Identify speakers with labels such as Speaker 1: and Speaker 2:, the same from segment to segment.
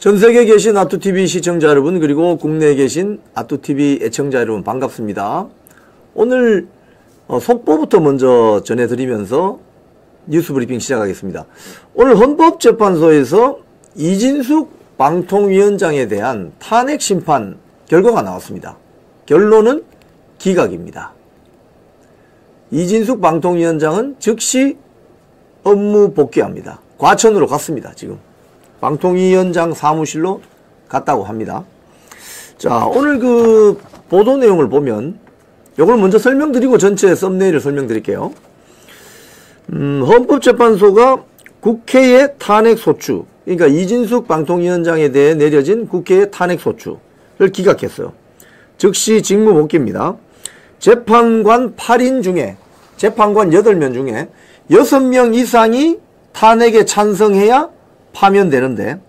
Speaker 1: 전 세계에 계신 아뚜TV 시청자 여러분, 그리고 국내에 계신 아뚜TV 애청자 여러분, 반갑습니다. 오늘 속보부터 먼저 전해드리면서 뉴스 브리핑 시작하겠습니다. 오늘 헌법재판소에서 이진숙 방통위원장에 대한 탄핵 심판 결과가 나왔습니다. 결론은 기각입니다. 이진숙 방통위원장은 즉시 업무 복귀합니다. 과천으로 갔습니다. 지금 방통위원장 사무실로 갔다고 합니다. 자, 오늘 그 보도 내용을 보면 이걸 먼저 설명드리고 전체 썸네일을 설명드릴게요. 헌법재판소가 국회의 탄핵소추, 그러니까 이진숙 방통위원장에 대해 내려진 국회의 탄핵소추를 기각했어요. 즉시 직무복귀입니다. 재판관 8인 중에, 재판관 8명 중에 6명 이상이 탄핵에 찬성해야 파면되는데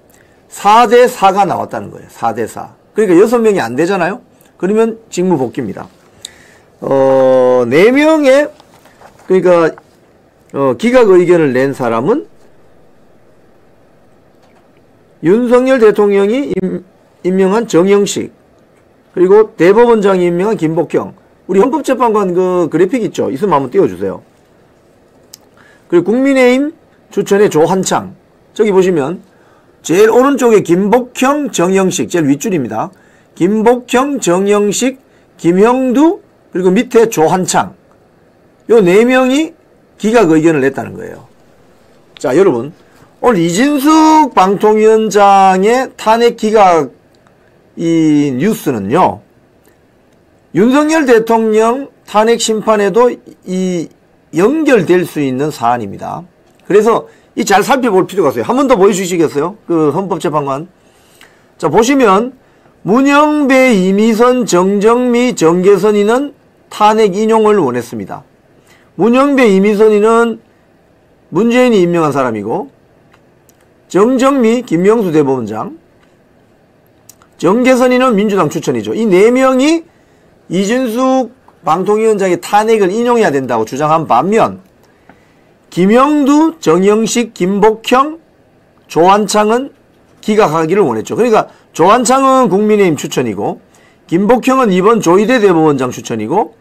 Speaker 1: 4대4가 나왔다는 거예요. 4대4. 그러니까 6명이 안 되잖아요. 그러면 직무복귀입니다. 4명의 그러니까 기각 의견을 낸 사람은 윤석열 대통령이 임명한 정영식, 그리고 대법원장이 임명한 김복형. 우리 헌법재판관 그 그래픽 있죠? 있으면 한번 띄워주세요. 그리고 국민의힘 추천의 조한창. 저기 보시면 제일 오른쪽에 김복형, 정영식, 제일 윗줄입니다. 김복형, 정영식, 김형두, 그리고 밑에 조한창. 요 4명이 기각 의견을 냈다는 거예요. 자, 여러분, 오늘 이진숙 방통위원장의 탄핵 기각 이 뉴스는요, 윤석열 대통령 탄핵 심판에도 이 연결될 수 있는 사안입니다. 그래서 이 잘 살펴볼 필요가 있어요. 한 번 더 보여주시겠어요? 그 헌법재판관. 자, 보시면 문영배, 이미선, 정정미, 정계선이는 탄핵 인용을 원했습니다. 문영배, 이미선이는 문재인이 임명한 사람이고, 정정미, 김명수 대법원장, 정계선이는 민주당 추천이죠. 이 4명이 이진숙 방통위원장의 탄핵을 인용해야 된다고 주장한 반면, 김형두, 정영식, 김복형, 조한창은 기각하기를 원했죠. 그러니까 조한창은 국민의힘 추천이고, 김복형은 이번 조희대 대법원장 추천이고,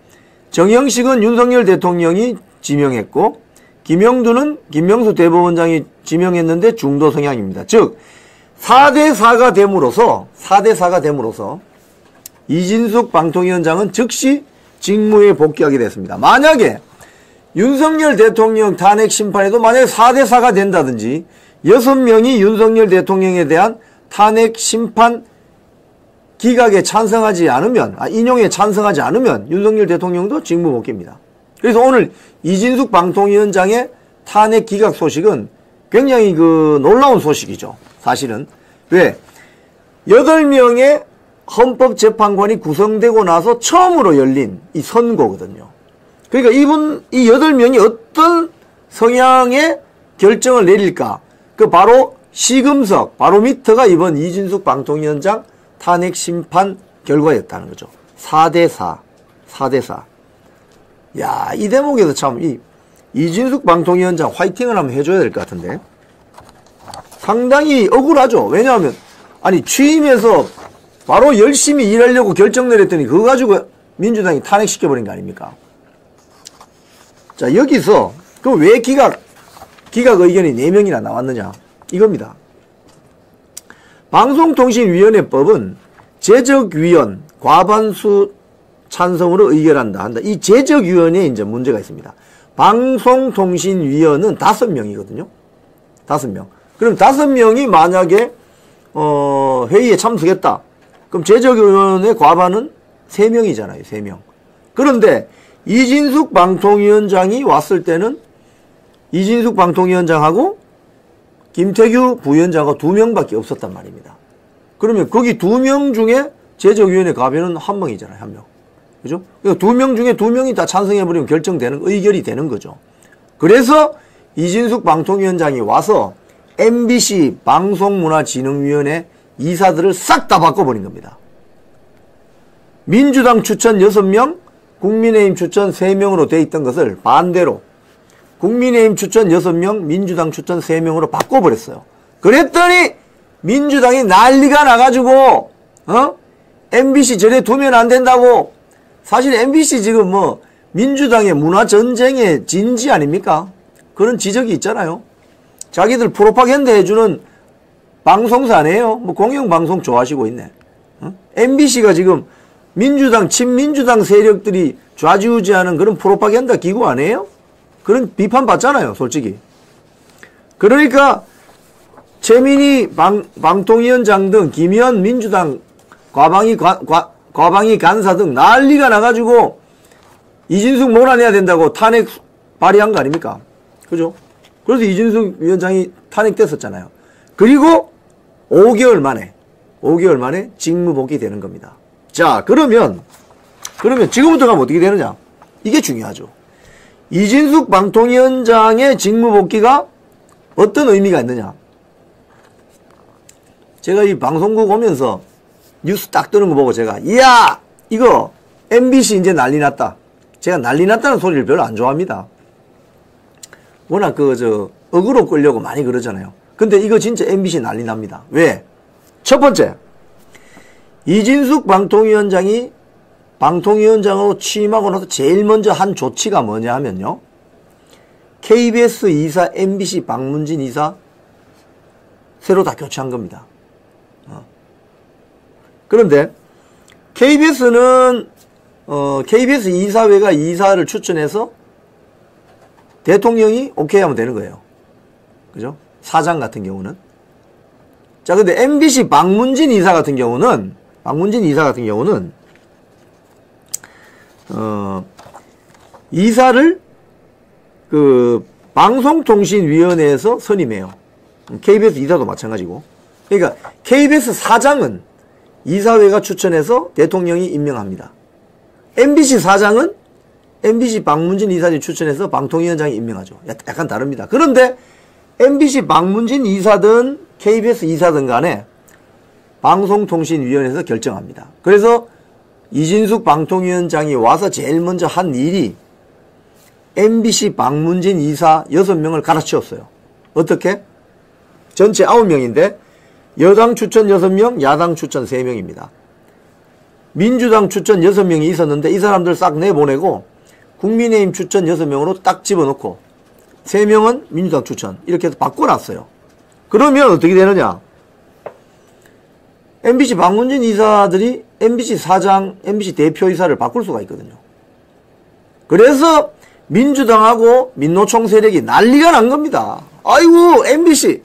Speaker 1: 정영식은 윤석열 대통령이 지명했고, 김형두는 김명수 대법원장이 지명했는데 중도 성향입니다. 즉 4대4가 됨으로써 이진숙 방통위원장은 즉시 직무에 복귀하게 됐습니다. 만약에 윤석열 대통령 탄핵 심판에도 만약에 4대4가 된다든지 6명이 윤석열 대통령에 대한 탄핵 심판 기각에 찬성하지 않으면, 인용에 찬성하지 않으면 윤석열 대통령도 직무 복귀입니다. 그래서 오늘 이진숙 방통위원장의 탄핵 기각 소식은 굉장히 그 놀라운 소식이죠. 사실은. 왜? 8명의 헌법재판관이 구성되고 나서 처음으로 열린 이 선고거든요. 그러니까 이 8명이 어떤 성향의 결정을 내릴까? 그 바로 시금석, 바로미터가 이번 이진숙 방통위원장 탄핵 심판 결과였다는 거죠. 4대4. 야, 이 대목에서 참 이진숙 방통위원장 화이팅을 한번 해줘야 될 것 같은데. 상당히 억울하죠. 왜냐하면 아니 취임해서 바로 열심히 일하려고 결정 내렸더니 그거 가지고 민주당이 탄핵시켜버린 거 아닙니까? 자, 여기서 그 왜 기각 의견이 4명이나 나왔느냐 이겁니다. 방송통신위원회법은 제적위원 과반수 찬성으로 의결한다 한다. 이 제적위원회에 이제 문제가 있습니다. 방송통신위원은 5명이거든요. 5명. 그럼 5명이 만약에 회의에 참석했다. 그럼 제적위원회 과반은 3명이잖아요. 3명. 그런데 이진숙 방통위원장이 왔을 때는 이진숙 방통위원장하고 김태규 부위원장하고 2명밖에 없었단 말입니다. 그러면 거기 2명 중에 제적위원회 가면은 1명이잖아요. 1명. 그죠? 그러니까 2명 중에 2명이 다 찬성해버리면 의결이 되는 거죠. 그래서 이진숙 방통위원장이 와서 MBC 방송문화진흥위원회 이사들을 싹 다 바꿔버린 겁니다. 민주당 추천 6명, 국민의힘 추천 3명으로 돼 있던 것을 반대로 국민의힘 추천 6명, 민주당 추천 3명으로 바꿔버렸어요. 그랬더니 민주당이 난리가 나가지고 MBC 저래 두면 안 된다고. 사실 MBC 지금 뭐 민주당의 문화전쟁의 진지 아닙니까? 그런 지적이 있잖아요. 자기들 프로파간다 해주는 방송사 아니에요? 뭐 공영방송 좋아하시고 있네. MBC가 지금 민주당, 친민주당 세력들이 좌지우지하는 그런 프로파간다 기구 아니에요? 그런 비판 받잖아요, 솔직히. 그러니까 최민희 방통위원장 등 김의원 민주당 과방위 간사 등 난리가 나가지고 이진숙 몰아내야 된다고 탄핵 발의한 거 아닙니까? 그죠? 그래서 이진숙 위원장이 탄핵됐었잖아요. 그리고 5개월 만에 직무복귀 되는 겁니다. 자, 그러면 지금부터 가면 어떻게 되느냐? 이게 중요하죠. 이진숙 방통위원장의 직무복귀가 어떤 의미가 있느냐? 제가 이 방송국 오면서 뉴스 딱 뜨는 거 보고 제가 이야 이거 MBC 이제 난리 났다. 제가 난리 났다는 소리를 별로 안 좋아합니다. 워낙 억으로 끌려고 많이 그러잖아요. 근데 이거 진짜 MBC 난리 납니다. 왜? 첫 번째, 이진숙 방통위원장이 방통위원장으로 취임하고 나서 제일 먼저 한 조치가 뭐냐 하면요. KBS 이사, MBC 박문진 이사 새로 다 교체한 겁니다. 그런데 KBS는 KBS 이사회가 이사를 추천해서 대통령이 오케이 하면 되는 거예요. 그죠? 사장 같은 경우는. 자, 근데 MBC 박문진 이사 같은 경우는 이사를 방송통신위원회에서 선임해요. KBS 이사도 마찬가지고. 그러니까 KBS 사장은 이사회가 추천해서 대통령이 임명합니다. MBC 사장은 MBC 박문진 이사님 추천해서 방통위원장이 임명하죠. 약간 다릅니다. 그런데 MBC 박문진 이사든 KBS 이사든 간에 방송통신위원회에서 결정합니다. 그래서 이진숙 방통위원장이 와서 제일 먼저 한 일이 MBC 박문진 이사 6명을 갈아치웠어요. 어떻게? 전체 9명인데 여당 추천 6명, 야당 추천 3명입니다. 민주당 추천 6명이 있었는데 이 사람들 싹 내보내고 국민의힘 추천 6명으로 딱 집어넣고 3명은 민주당 추천 이렇게 해서 바꿔놨어요. 그러면 어떻게 되느냐? MBC 박문진 이사들이 MBC 사장, MBC 대표이사를 바꿀 수가 있거든요. 그래서 민주당하고 민노총 세력이 난리가 난 겁니다. 아이고 MBC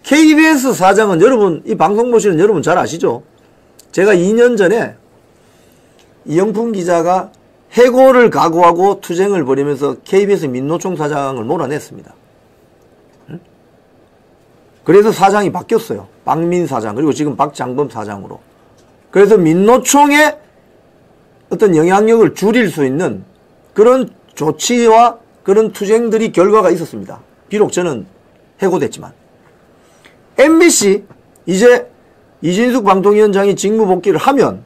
Speaker 1: KBS 사장은 여러분 이 방송 보시는 여러분 잘 아시죠? 제가 2년 전에 이영풍 기자가 해고를 각오하고 투쟁을 벌이면서 KBS 민노총 사장을 몰아냈습니다. 그래서 사장이 바뀌었어요. 박민 사장 그리고 지금 박장범 사장으로. 그래서 민노총의 어떤 영향력을 줄일 수 있는 그런 조치와 그런 투쟁들이 결과가 있었습니다. 비록 저는 해고됐지만. MBC 이제 이진숙 방통위원장이 직무복귀를 하면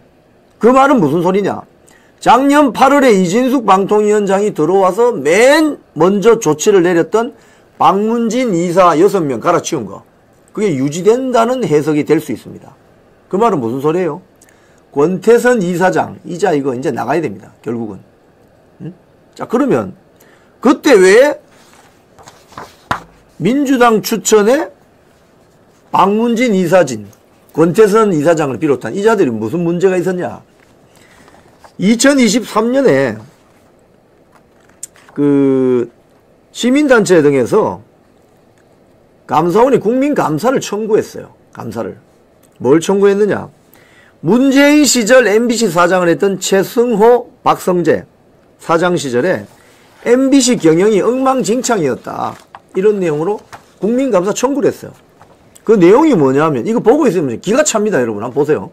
Speaker 1: 그 말은 무슨 소리냐? 작년 8월에 이진숙 방통위원장이 들어와서 맨 먼저 조치를 내렸던 박문진 이사 6명 갈아치운 거 그게 유지된다는 해석이 될 수 있습니다. 그 말은 무슨 소리예요? 권태선 이사장 이자 이거 이제 나가야 됩니다. 결국은. 자, 그러면 그때 왜 민주당 추천에 박문진 이사진, 권태선 이사장을 비롯한 이자들이 무슨 문제가 있었냐? 2023년에 그 시민단체 등에서 감사원이 국민감사를 청구했어요. 감사를. 뭘 청구했느냐? 문재인 시절 MBC 사장을 했던 최승호, 박성재 사장 시절에 MBC 경영이 엉망진창이었다. 이런 내용으로 국민감사 청구를 했어요. 그 내용이 뭐냐면 이거 보고 있으면 기가 찹니다. 여러분 한번 보세요.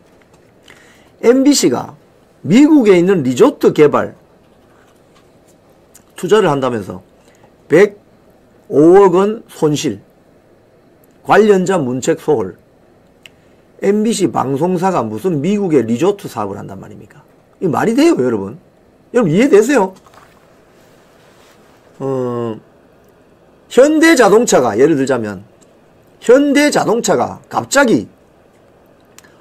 Speaker 1: MBC가 미국에 있는 리조트 개발 투자를 한다면서 105억 원 손실, 관련자 문책 소홀. MBC 방송사가 무슨 미국의 리조트 사업을 한단 말입니까? 이거 말이 돼요, 여러분? 여러분 이해되세요? 현대자동차가 예를 들자면 현대자동차가 갑자기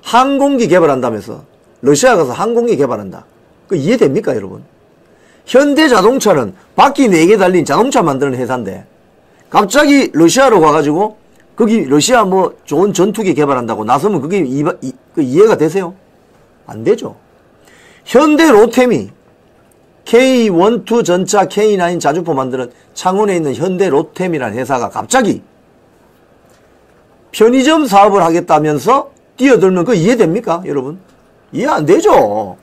Speaker 1: 항공기 개발한다면서. 러시아 가서 항공기 개발한다. 그 이해됩니까, 여러분? 현대자동차는 바퀴 4개 달린 자동차 만드는 회사인데 갑자기 러시아로 가가지고 거기 러시아 뭐 좋은 전투기 개발한다고 나서면 그게 이해가 되세요? 안 되죠. 현대 로템이 K12 전차 K9 자주포 만드는 창원에 있는 현대 로템이라는 회사가 갑자기 편의점 사업을 하겠다면서 뛰어들면 그거 이해됩니까, 여러분? 이해 안 되죠.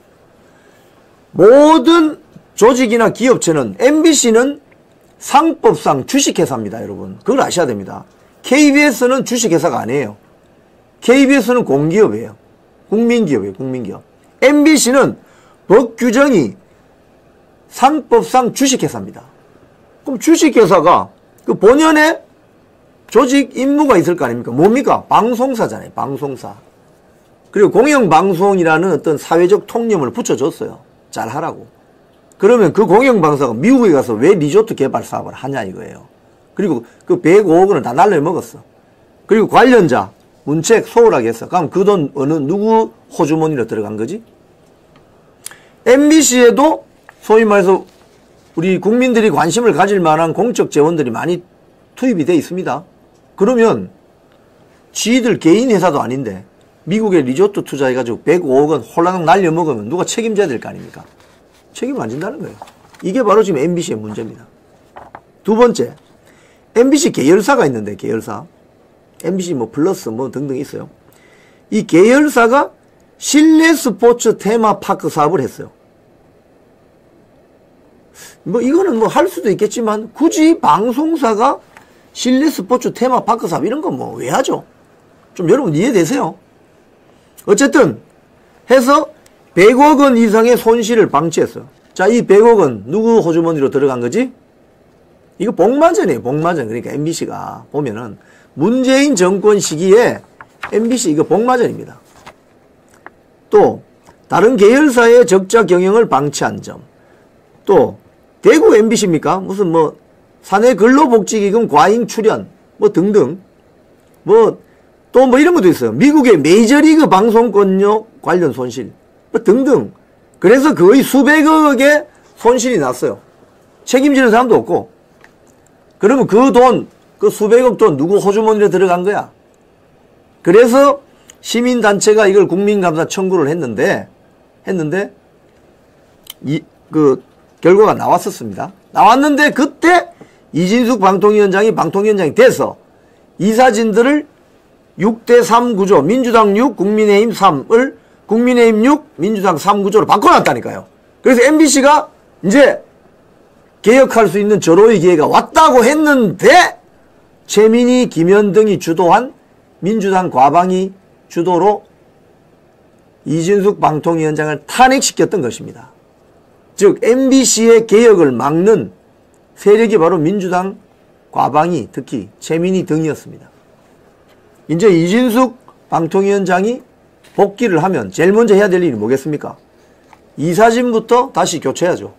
Speaker 1: 모든 조직이나 기업체는 MBC는 상법상 주식회사입니다, 여러분. 그걸 아셔야 됩니다. KBS는 주식회사가 아니에요. KBS는 공기업이에요. 국민기업이에요, 국민기업. MBC는 법 규정이 상법상 주식회사입니다. 그럼 주식회사가 그 본연의 조직 임무가 있을 거 아닙니까? 뭡니까? 방송사잖아요, 방송사. 그리고 공영방송이라는 어떤 사회적 통념을 붙여줬어요. 잘 하라고. 그러면 그 공영방송사가 미국에 가서 왜 리조트 개발 사업을 하냐 이거예요. 그리고 그 105억 원을 다 날려먹었어. 그리고 관련자 문책 소홀하게 했어. 그럼 그 돈 누구 호주머니로 들어간 거지? MBC에도 소위 말해서 우리 국민들이 관심을 가질 만한 공적 재원들이 많이 투입이 돼 있습니다. 그러면 지들 개인 회사도 아닌데 미국에 리조트 투자해가지고 105억 원 홀라당 날려먹으면 누가 책임져야 될 거 아닙니까? 책임을 안 진다는 거예요. 이게 바로 지금 MBC의 문제입니다. 두 번째, MBC 계열사가 있는데, 계열사. MBC 뭐 플러스 뭐 등등 있어요. 이 계열사가 실내 스포츠 테마파크 사업을 했어요. 뭐 이거는 뭐 할 수도 있겠지만 굳이 방송사가 실내 스포츠 테마파크 사업 이런 거 뭐 왜 하죠? 좀 여러분 이해되세요? 어쨌든 해서 100억 원 이상의 손실을 방치했어요. 자, 이 100억 원 누구 호주머니로 들어간 거지? 이거 복마전이에요, 복마전. 그러니까 MBC가 보면은 문재인 정권 시기에 MBC 이거 복마전입니다. 또 다른 계열사의 적자 경영을 방치한 점. 또 대구 MBC입니까? 무슨 뭐 사내 근로복지기금 과잉 출연 뭐 등등 뭐 또 뭐 이런 것도 있어요. 미국의 메이저리그 방송권료 관련 손실 뭐 등등. 그래서 거의 수백억의 손실이 났어요. 책임지는 사람도 없고. 그러면 그 돈, 그 수백억 돈 누구 호주머니로 들어간 거야? 그래서 시민단체가 이걸 국민감사 청구를 했는데 그 결과가 나왔었습니다. 나왔는데 그때 이진숙 방통위원장이 돼서 이 사진들을 6대3 구조, 민주당 6, 국민의힘 3을 국민의힘 6, 민주당 3 구조로 바꿔놨다니까요. 그래서 MBC가 이제 개혁할 수 있는 절호의 기회가 왔다고 했는데 최민희, 김현 등이 주도한 민주당 과방위 주도로 이진숙 방통위원장을 탄핵시켰던 것입니다. 즉 MBC의 개혁을 막는 세력이 바로 민주당 과방위, 특히 최민희 등이었습니다. 이제 이진숙 방통위원장이 복귀를 하면 제일 먼저 해야 될 일이 뭐겠습니까? 이 사진부터 다시 교체해야죠.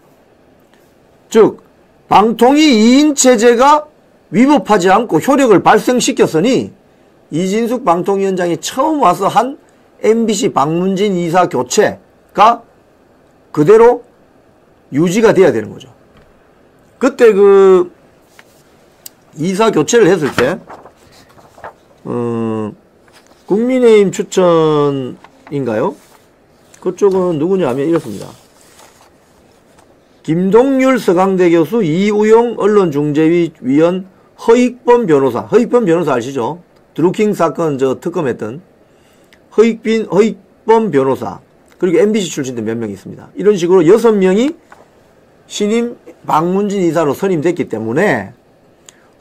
Speaker 1: 즉 방통위 2인 체제가 위법하지 않고 효력을 발생시켰으니 이진숙 방통위원장이 처음 와서 한 MBC 박문진 이사 교체가 그대로 유지가 돼야 되는 거죠. 그때 그 이사 교체를 했을 때 국민의힘 추천인가요? 그쪽은 누구냐 하면 이렇습니다. 김동률 서강대 교수, 이우용 언론중재위원, 허익범 변호사. 허익범 변호사 아시죠? 드루킹 사건 특검했던 허익범 변호사. 그리고 MBC 출신들 몇 명 있습니다. 이런 식으로 6명이 신임 박문진 이사로 선임됐기 때문에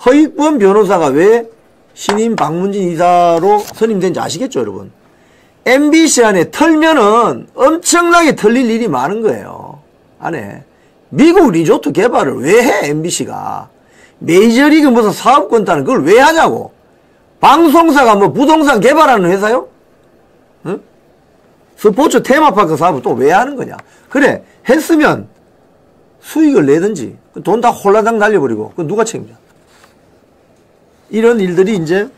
Speaker 1: 허익범 변호사가 왜 신임 박문진 이사로 선임된지 아시겠죠, 여러분? MBC 안에 털면은 엄청나게 털릴 일이 많은 거예요. 안에. 미국 리조트 개발을 왜 해, MBC가? 메이저리그 무슨 사업권 따는 그걸 왜 하냐고. 방송사가 뭐 부동산 개발하는 회사요? 응? 스포츠 테마파크 사업을 또 왜 하는 거냐. 그래, 했으면 수익을 내든지 돈 다 홀라당 날려버리고 그건 누가 책임져? 이런 일들이 이제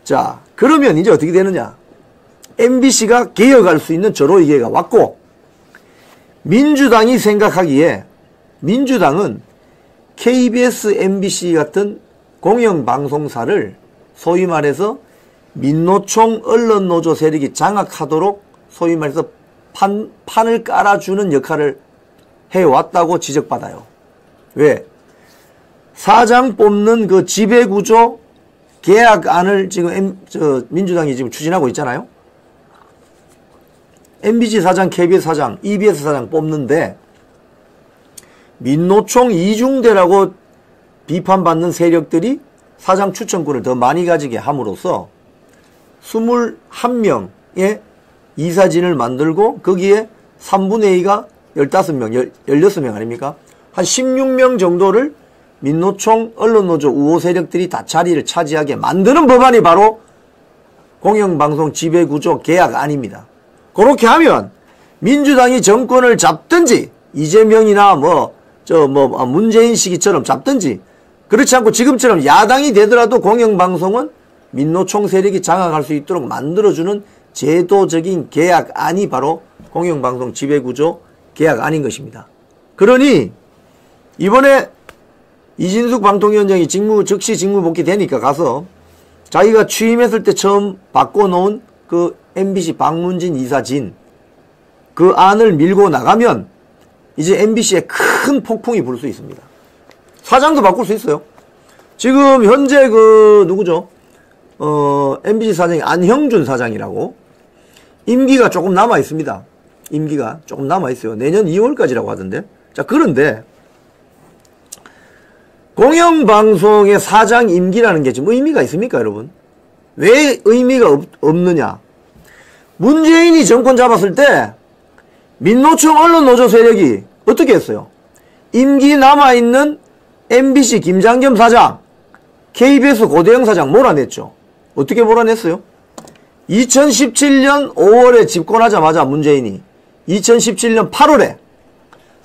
Speaker 1: 자 그러면 이제 어떻게 되느냐. MBC가 개혁할 수 있는 절호의 기회가 왔고, 민주당이 생각하기에 민주당은 KBS, MBC 같은 공영방송사를 소위 말해서 민노총 언론노조 세력이 장악하도록 소위 말해서 판을 깔아주는 역할을 해왔다고 지적받아요. 왜? 사장 뽑는 그 지배구조 계약안을 지금 민주당이 지금 추진하고 있잖아요. MBC 사장, KBS 사장, EBS 사장 뽑는데 민노총 이중대라고 비판받는 세력들이 사장 추천권을 더 많이 가지게 함으로써 21명의 이사진을 만들고 거기에 3분의 2가 15명, 16명 아닙니까? 한 16명 정도를 민노총 언론노조 우호 세력들이 다 자리를 차지하게 만드는 법안이 바로 공영방송 지배구조 계약안입니다. 그렇게 하면 민주당이 정권을 잡든지 이재명이나 문재인 시기처럼 잡든지 그렇지 않고 지금처럼 야당이 되더라도 공영방송은 민노총 세력이 장악할 수 있도록 만들어주는 제도적인 계약안이 바로 공영방송 지배구조 계약안인 것입니다. 그러니 이번에 이진숙 방통위원장이 즉시 직무 복귀되니까 가서 자기가 취임했을 때 처음 바꿔놓은 그 MBC 박문진 이사진 그 안을 밀고 나가면 이제 MBC에 큰 폭풍이 불 수 있습니다. 사장도 바꿀 수 있어요. 지금 현재 누구죠? MBC 사장이 안형준 사장이라고 임기가 조금 남아 있습니다. 임기가 조금 남아 있어요. 내년 2월까지라고 하던데. 자, 그런데 공영방송의 사장 임기라는 게 지금 의미가 있습니까, 여러분? 왜 의미가 없느냐? 문재인이 정권 잡았을 때 민노총 언론노조 세력이 어떻게 했어요? 임기 남아있는 MBC 김장겸 사장, KBS 고대영 사장 몰아냈죠. 어떻게 몰아냈어요? 2017년 5월에 집권하자마자 문재인이 2017년 8월에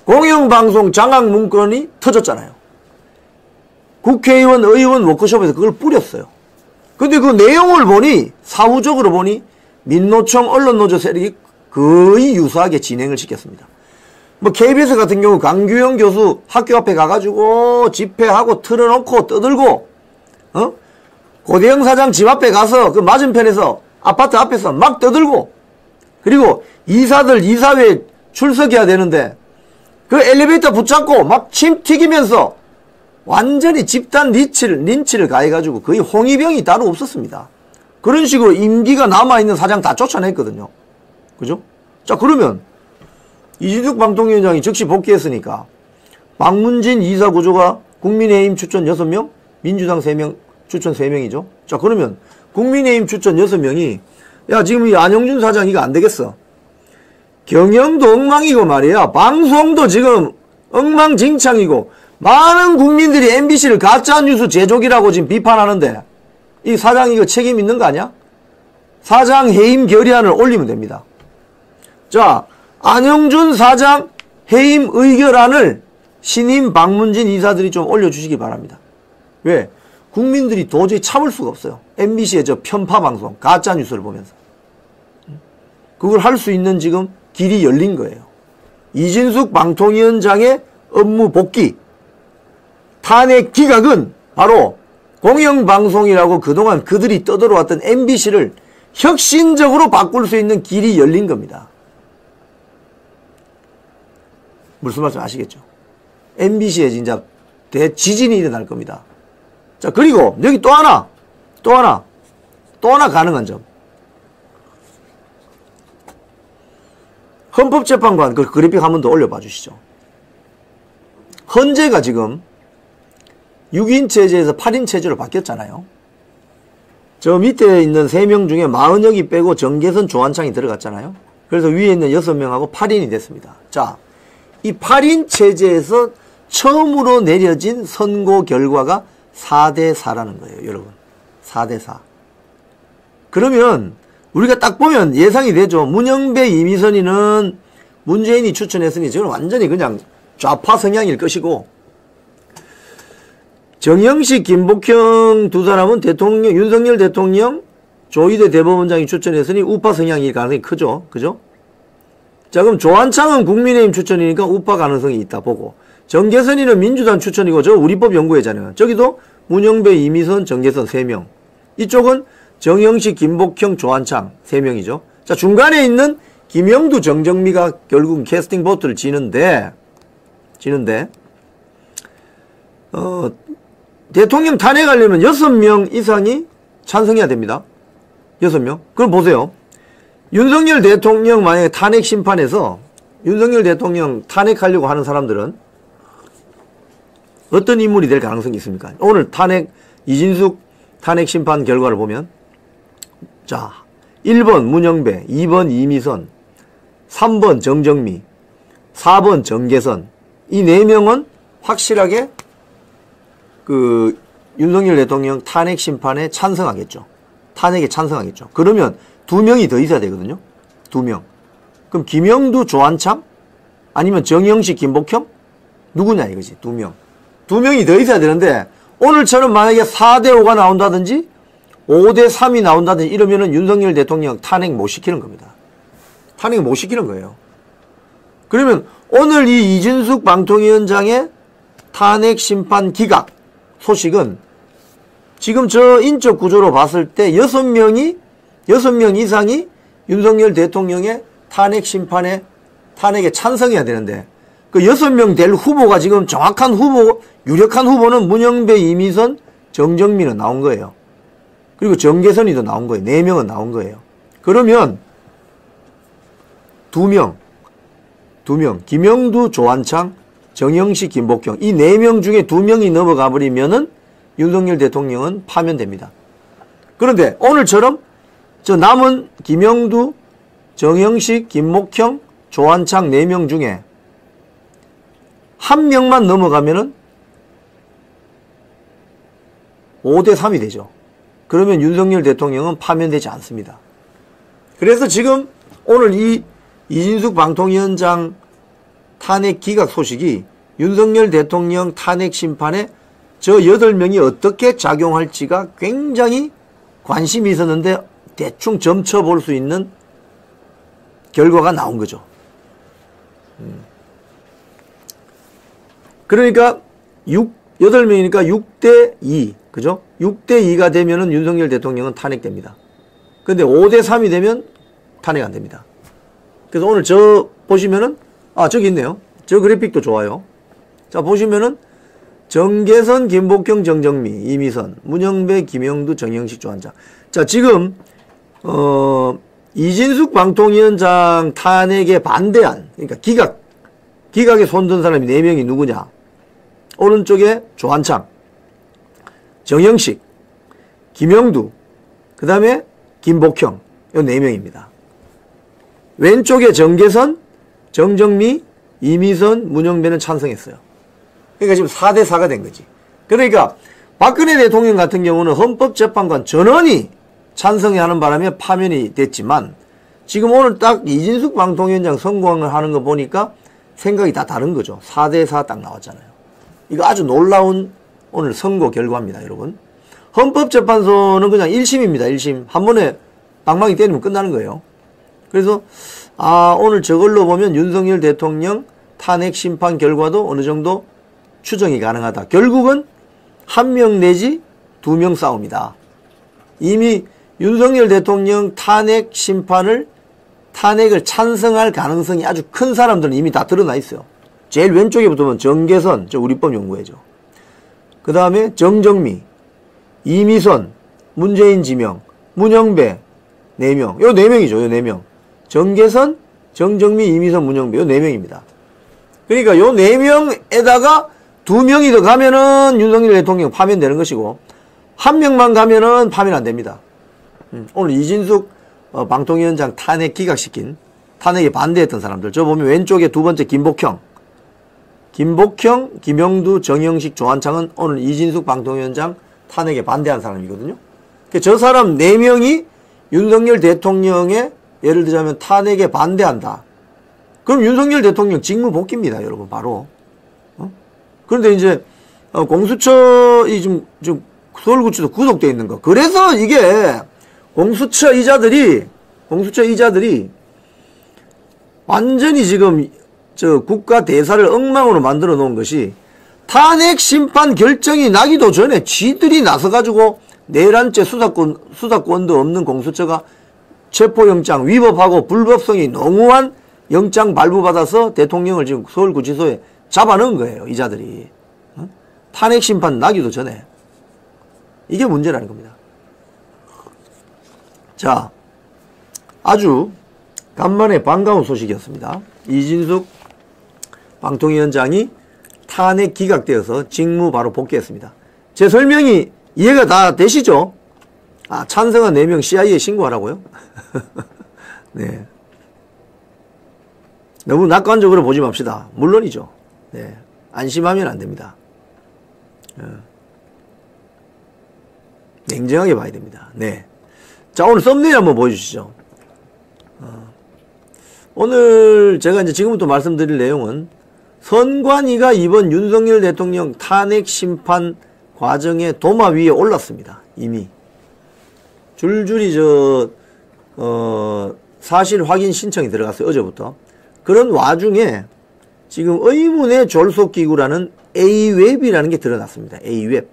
Speaker 1: 공영방송 장악 문건이 터졌잖아요. 국회의원, 의원 워크숍에서 그걸 뿌렸어요. 근데 그 내용을 보니, 사후적으로 보니 민노총 언론노조 세력이 거의 유사하게 진행을 시켰습니다. KBS 같은 경우 강규영 교수 학교 앞에 가가지고 집회하고 틀어놓고 떠들고, 고대영 사장 집 앞에 가서 그 맞은편에서 아파트 앞에서 막 떠들고, 그리고 이사들 이사회에 출석해야 되는데 그 엘리베이터 붙잡고 막 침 튀기면서 완전히 집단 린치를 가해가지고 거의 홍위병이 따로 없었습니다. 그런 식으로 임기가 남아있는 사장 다 쫓아냈거든요. 그죠? 자, 그러면 이진숙 방통위원장이 즉시 복귀했으니까 박문진 이사 구조가 국민의힘 추천 6명, 민주당 3명, 추천 3명이죠. 자, 그러면 국민의힘 추천 6명이 야, 지금 이 안형준 사장 이거 안 되겠어. 경영도 엉망이고 말이야. 방송도 지금 엉망진창이고 많은 국민들이 MBC를 가짜뉴스 제조기라고 지금 비판하는데 이 사장 이거 책임 있는 거 아니야? 사장 해임 결의안을 올리면 됩니다. 자, 안형준 사장 해임 의결안을 신임 박문진 이사들이 좀 올려주시기 바랍니다. 왜? 국민들이 도저히 참을 수가 없어요. MBC의 저 편파 방송, 가짜뉴스를 보면서. 그걸 할 수 있는 지금 길이 열린 거예요. 이진숙 방통위원장의 업무 복귀, 탄핵 기각은 바로 공영방송이라고 그동안 그들이 떠들어왔던 MBC를 혁신적으로 바꿀 수 있는 길이 열린 겁니다. 무슨 말씀 아시겠죠? MBC에 진짜 대지진이 일어날 겁니다. 자, 그리고 여기 또 하나 가능한 점. 헌법재판관 그 그래픽 한 번 더 올려봐 주시죠. 헌재가 지금 6인 체제에서 8인 체제로 바뀌었잖아요. 저 밑에 있는 3명 중에 마은혁이 빼고 정계선, 조한창이 들어갔잖아요. 그래서 위에 있는 6명하고 8인이 됐습니다. 자, 이 8인 체제에서 처음으로 내려진 선고 결과가 4대4라는 거예요, 여러분. 4대4. 그러면 우리가 딱 보면 예상이 되죠. 문영배, 이미선이는 문재인이 추천했으니 저는 완전히 그냥 좌파 성향일 것이고, 정영식, 김복형 두 사람은 윤석열 대통령 조희대 대법원장이 추천했으니 우파 성향일 가능성이 크죠. 그죠? 자, 그럼 조한창은 국민의힘 추천이니까 우파 가능성이 있다 보고, 정계선이는 민주당 추천이고, 저 우리법 연구회잖아요. 저기도 문영배, 이미선, 정계선 3명. 이쪽은 정영식, 김복형, 조한창 3명이죠. 자, 중간에 있는 김영두, 정정미가 결국은 캐스팅 보트를 지는데, 대통령 탄핵하려면 6명 이상이 찬성해야 됩니다. 6명. 그럼 보세요. 윤석열 대통령 만약에 탄핵 심판에서 윤석열 대통령 탄핵하려고 하는 사람들은 어떤 인물이 될 가능성이 있습니까? 오늘 탄핵, 이진숙 탄핵 심판 결과를 보면, 자, 1번 문영배, 2번 이미선, 3번 정정미, 4번 정계선. 이 4명은 확실하게 그 윤석열 대통령 탄핵 심판에 찬성하겠죠. 탄핵에 찬성하겠죠. 그러면 2명이 더 있어야 되거든요. 2명. 그럼 김영두, 조한창? 아니면 정영식, 김복형? 누구냐 이거지. 2명. 2명이 더 있어야 되는데, 오늘처럼 만약에 4대5가 나온다든지 5대3이 나온다든지 이러면은 윤석열 대통령 탄핵 못 시키는 겁니다. 탄핵 못 시키는 거예요. 그러면 오늘 이 이준숙 방통위원장의 탄핵 심판 기각 소식은 지금 저 인적 구조로 봤을 때 6명 이상이 윤석열 대통령의 탄핵 심판에 탄핵에 찬성해야 되는데, 그 6명 될 후보가 지금 정확한 후보, 유력한 후보는 문영배, 이미선, 정정미는 나온 거예요. 그리고 정계선이도 나온 거예요. 4명은 나온 거예요. 그러면 2명, 김영두, 조한창, 정영식, 김복형, 이 4명 중에 2명이 넘어가 버리면은 윤석열 대통령은 파면됩니다. 그런데 오늘처럼 저 남은 김영두, 정영식, 김목형, 조한창 4명 중에 1명만 넘어가면은 5대3이 되죠. 그러면 윤석열 대통령은 파면되지 않습니다. 그래서 지금 오늘 이 이진숙 방통위원장 탄핵 기각 소식이 윤석열 대통령 탄핵 심판에 저 8명이 어떻게 작용할지가 굉장히 관심이 있었는데 대충 점쳐볼 수 있는 결과가 나온 거죠. 그러니까 8명이니까 6대2, 그죠? 6대2가 되면은 윤석열 대통령은 탄핵됩니다. 근데 5대3이 되면 탄핵 안 됩니다. 그래서 오늘 저 보시면은, 저기 있네요. 저 그래픽도 좋아요. 자, 보시면은 정계선, 김복형, 정정미, 이미선, 문영배, 김영두, 정영식, 조한창. 자, 지금 이진숙 방통위원장 탄핵에 반대한, 그러니까 기각에 손든 사람이 4명이 누구냐? 오른쪽에 조한창, 정영식, 김영두, 그 다음에 김복형, 이 4명입니다. 왼쪽에 정계선, 정정미, 이미선, 문영배는 찬성했어요. 그러니까 지금 4대4가 된 거지. 그러니까 박근혜 대통령 같은 경우는 헌법재판관 전원이 찬성해 하는 바람에 파면이 됐지만, 지금 오늘 딱 이진숙 방통위원장 선고를 하는 거 보니까 생각이 다 다른 거죠. 4대4 딱 나왔잖아요. 이거 아주 놀라운 오늘 선고 결과입니다, 여러분. 헌법재판소는 그냥 1심입니다, 1심. 한 번에 방망이 때리면 끝나는 거예요. 그래서, 오늘 저걸로 보면 윤석열 대통령 탄핵 심판 결과도 어느 정도 추정이 가능하다. 결국은 1명 내지 2명 싸움이다. 이미 윤석열 대통령 탄핵 심판을, 탄핵을 찬성할 가능성이 아주 큰 사람들은 이미 다 드러나 있어요. 제일 왼쪽에 붙으면 정계선, 저 우리법 연구회죠. 그 다음에 정정미, 이미선, 문재인 지명, 문영배, 4명. 요 4명이죠, 요 4명. 정계선, 정정미, 이미선, 문영배, 요 4명입니다. 그러니까 요 4명에다가 2명이 더 가면은 윤석열 대통령 파면되는 것이고, 1명만 가면은 파면 안 됩니다. 오늘 이진숙 방통위원장 탄핵 기각시킨, 탄핵에 반대했던 사람들. 저 보면 왼쪽에 2번째 김복형, 김영두, 정영식, 조한창은 오늘 이진숙 방통위원장 탄핵에 반대한 사람이거든요. 저 사람 4명이 윤석열 대통령의, 예를 들자면 탄핵에 반대한다. 그럼 윤석열 대통령 직무 복귀입니다, 여러분, 바로. 그런데 이제 공수처이 좀 서울구치소 구속되어 있는 거. 그래서 이게 공수처 이자들이 완전히 지금 저 국가 대사를 엉망으로 만들어 놓은 것이 탄핵 심판 결정이 나기도 전에 쥐들이 나서가지고 내란죄 수사권도 없는 공수처가 체포영장 위법하고 불법성이 농후한 영장 발부받아서 대통령을 지금 서울구치소에 잡아넣은 거예요. 이자들이. 탄핵 심판 나기도 전에. 이게 문제라는 겁니다. 자, 아주 간만에 반가운 소식이었습니다. 이진숙 방통위원장이 탄핵 기각되어서 직무 바로 복귀했습니다. 제 설명이 이해가 다 되시죠? 아, 찬성한 4명 CIA에 신고하라고요? 네. 너무 낙관적으로 보지 맙시다. 물론이죠. 네. 안심하면 안 됩니다. 냉정하게 봐야 됩니다. 네. 자, 오늘 썸네일 한번 보여주시죠. 오늘 제가 이제 지금부터 말씀드릴 내용은 선관위가 이번 윤석열 대통령 탄핵 심판 과정에 도마 위에 올랐습니다. 이미. 줄줄이 사실 확인 신청이 들어갔어요. 어제부터. 그런 와중에 지금 의문의 졸속기구라는 A웹이라는 게 드러났습니다. A웹.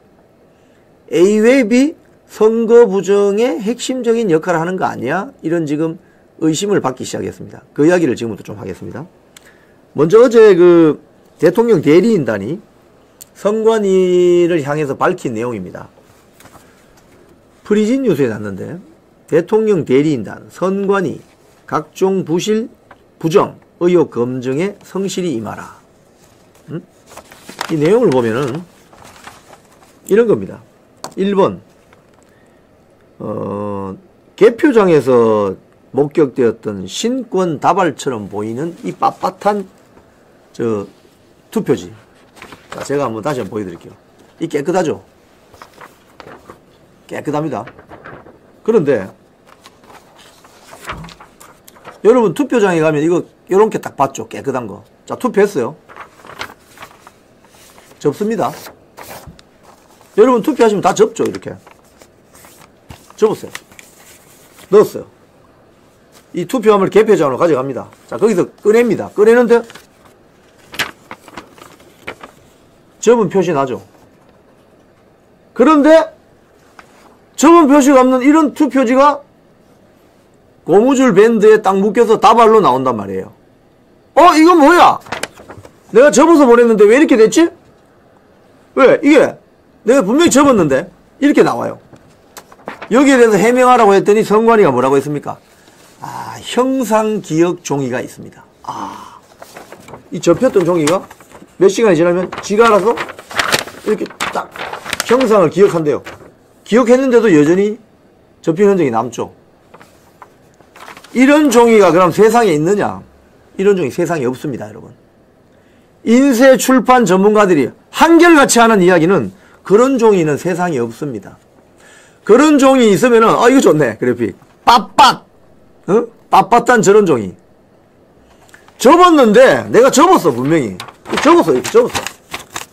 Speaker 1: A웹이 선거 부정의 핵심적인 역할을 하는 거 아니야? 이런 지금 의심을 받기 시작했습니다. 그 이야기를 지금부터 좀 하겠습니다. 먼저 어제 그 대통령 대리인단이 선관위를 향해서 밝힌 내용입니다. 프리즌 뉴스에 났는데 대통령 대리인단 선관위 각종 부실 부정 의혹 검증에 성실히 임하라. 이 내용을 보면은 이런 겁니다. 1번 개표장에서 목격되었던 신권 다발처럼 보이는 이 빳빳한 투표지. 자, 제가 한번 다시 한번 보여드릴게요. 이 깨끗하죠? 깨끗합니다. 그런데 여러분 투표장에 가면 이거 요렇게 딱 봤죠? 깨끗한 거. 자, 투표했어요. 접습니다. 여러분 투표하시면 다 접죠? 이렇게. 접었어요. 넣었어요. 이 투표함을 개표장으로 가져갑니다. 자, 거기서 꺼냅니다. 꺼내는데 접은 표시 나죠? 그런데 접은 표시가 없는 이런 투표지가 고무줄 밴드에 딱 묶여서 다발로 나온단 말이에요. 이건 뭐야? 내가 접어서 보냈는데 왜 이렇게 됐지? 왜? 이게 내가 분명히 접었는데 이렇게 나와요. 여기에 대해서 해명하라고 했더니 선관위가 뭐라고 했습니까? 형상기억 종이가 있습니다. 이 접혔던 종이가 몇 시간이 지나면 지가 알아서 이렇게 딱 형상을 기억한대요. 기억했는데도 여전히 접힌 흔적이 남죠. 이런 종이가 그럼 세상에 있느냐? 이런 종이 세상에 없습니다, 여러분. 인쇄 출판 전문가들이 한결같이 하는 이야기는 그런 종이는 세상에 없습니다. 그런 종이 있으면은 이거 좋네, 그래픽. 빳빳 빳빳한 저런 종이. 접었는데 내가 접었어, 분명히. 접었어.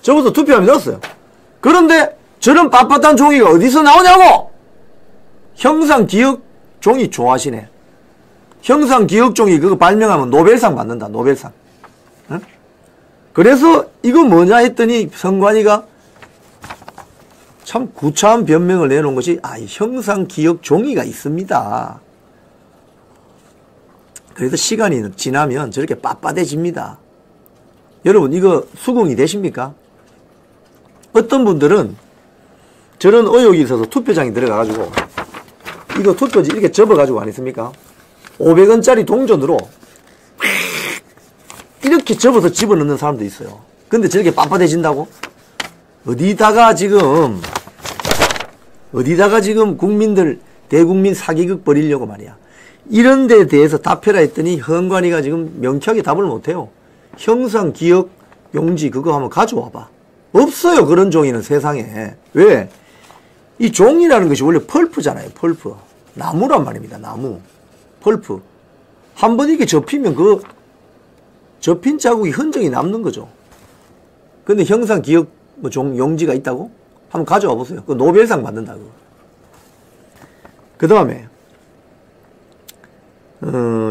Speaker 1: 접어서 투표함에 넣었어요. 그런데 저런 빳빳한 종이가 어디서 나오냐고! 형상기억 종이 좋아하시네. 형상기억 종이 그거 발명하면 노벨상 받는다, 노벨상. 응? 그래서 이거 뭐냐 했더니 선관위가 참 구차한 변명을 내놓은 것이 형상기억 종이가 있습니다. 그래서 시간이 지나면 저렇게 빳빳해집니다. 여러분 이거 수긍이 되십니까? 어떤 분들은 저런 의혹이 있어서 투표장에 들어가가지고 이거 투표지 이렇게 접어가지고 안 했습니까? 500원짜리 동전으로 이렇게 접어서 집어넣는 사람도 있어요. 근데 저렇게 빳빳해진다고? 어디다가 지금 국민들 대국민 사기극 벌이려고 말이야. 이런 데에 대해서 답해라 했더니 선관위가 지금 명쾌하게 답을 못해요. 형상기억 용지 그거 한번 가져와봐. 없어요, 그런 종이는 세상에. 왜? 이 종이라는 것이 원래 펄프잖아요, 펄프. 나무란 말입니다, 나무. 펄프. 한번 이렇게 접히면 그 접힌 자국이 흔적이 남는 거죠. 근데 형상기억 용지가 있다고? 한번 가져와 보세요. 그 노벨상 받는다고. 그 다음에